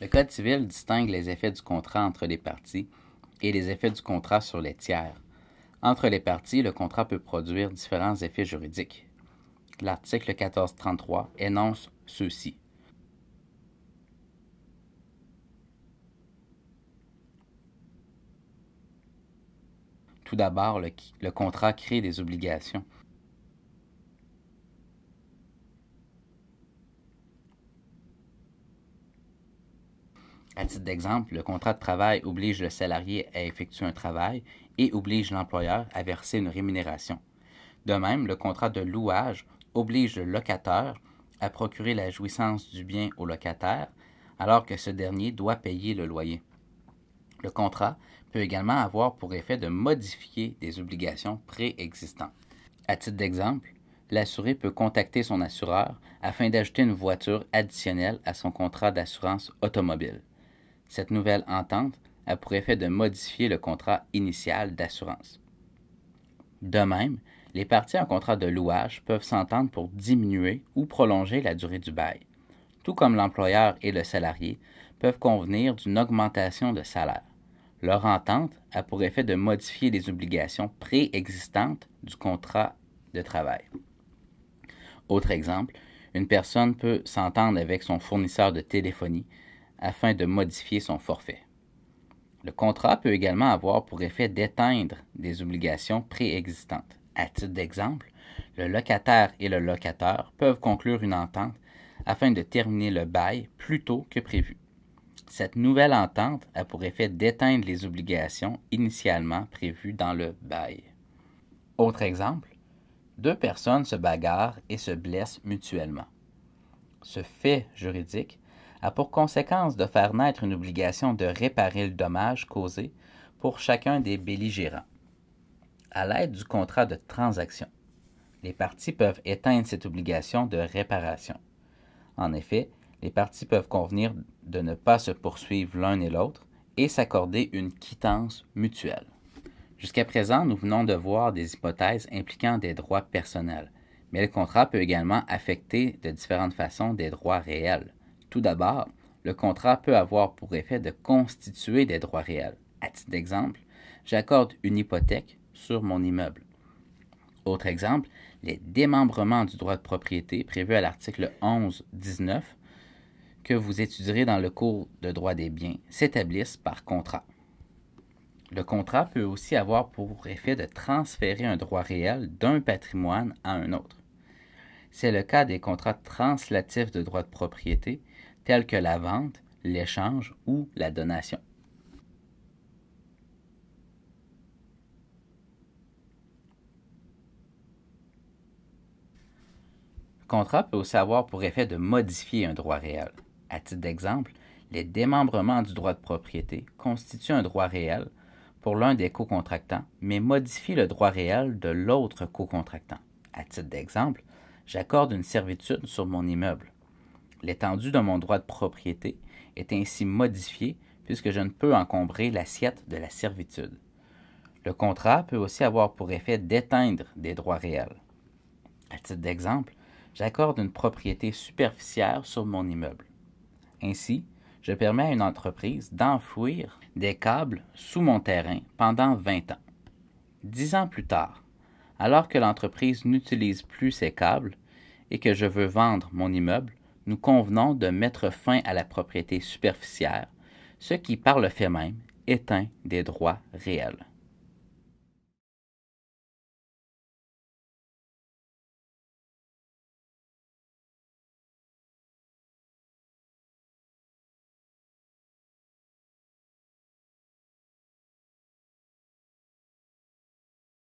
Le Code civil distingue les effets du contrat entre les parties et les effets du contrat sur les tiers. Entre les parties, le contrat peut produire différents effets juridiques. L'article 1433 énonce ceux-ci. Tout d'abord, le contrat crée des obligations. À titre d'exemple, le contrat de travail oblige le salarié à effectuer un travail et oblige l'employeur à verser une rémunération. De même, le contrat de louage oblige le locataire à procurer la jouissance du bien au locataire, alors que ce dernier doit payer le loyer. Le contrat peut également avoir pour effet de modifier des obligations préexistantes. À titre d'exemple, l'assuré peut contacter son assureur afin d'ajouter une voiture additionnelle à son contrat d'assurance automobile. Cette nouvelle entente a pour effet de modifier le contrat initial d'assurance. De même, les parties en contrat de louage peuvent s'entendre pour diminuer ou prolonger la durée du bail, tout comme l'employeur et le salarié peuvent convenir d'une augmentation de salaire. Leur entente a pour effet de modifier les obligations préexistantes du contrat de travail. Autre exemple, une personne peut s'entendre avec son fournisseur de téléphonie afin de modifier son forfait. Le contrat peut également avoir pour effet d'éteindre des obligations préexistantes. À titre d'exemple, le locataire et le locataire peuvent conclure une entente afin de terminer le bail plus tôt que prévu. Cette nouvelle entente a pour effet d'éteindre les obligations initialement prévues dans le bail. Autre exemple, deux personnes se bagarrent et se blessent mutuellement. Ce fait juridique a pour conséquence de faire naître une obligation de réparer le dommage causé pour chacun des belligérants. À l'aide du contrat de transaction, les parties peuvent éteindre cette obligation de réparation. En effet, les parties peuvent convenir de ne pas se poursuivre l'un et l'autre et s'accorder une quittance mutuelle. Jusqu'à présent, nous venons de voir des hypothèses impliquant des droits personnels, mais le contrat peut également affecter de différentes façons des droits réels. Tout d'abord, le contrat peut avoir pour effet de constituer des droits réels. À titre d'exemple, j'accorde une hypothèque sur mon immeuble. Autre exemple, les démembrements du droit de propriété prévus à l'article 11-19 que vous étudierez dans le cours de droit des biens s'établissent par contrat. Le contrat peut aussi avoir pour effet de transférer un droit réel d'un patrimoine à un autre. C'est le cas des contrats translatifs de droit de propriété tels que la vente, l'échange ou la donation. Le contrat peut aussi avoir pour effet de modifier un droit réel. À titre d'exemple, les démembrements du droit de propriété constituent un droit réel pour l'un des cocontractants, mais modifient le droit réel de l'autre cocontractant. À titre d'exemple, j'accorde une servitude sur mon immeuble. L'étendue de mon droit de propriété est ainsi modifiée puisque je ne peux encombrer l'assiette de la servitude. Le contrat peut aussi avoir pour effet d'éteindre des droits réels. À titre d'exemple, j'accorde une propriété superficiaire sur mon immeuble. Ainsi, je permets à une entreprise d'enfouir des câbles sous mon terrain pendant 20 ans. 10 ans plus tard, alors que l'entreprise n'utilise plus ces câbles et que je veux vendre mon immeuble, nous convenons de mettre fin à la propriété superficiaire, ce qui, par le fait même, éteint des droits réels.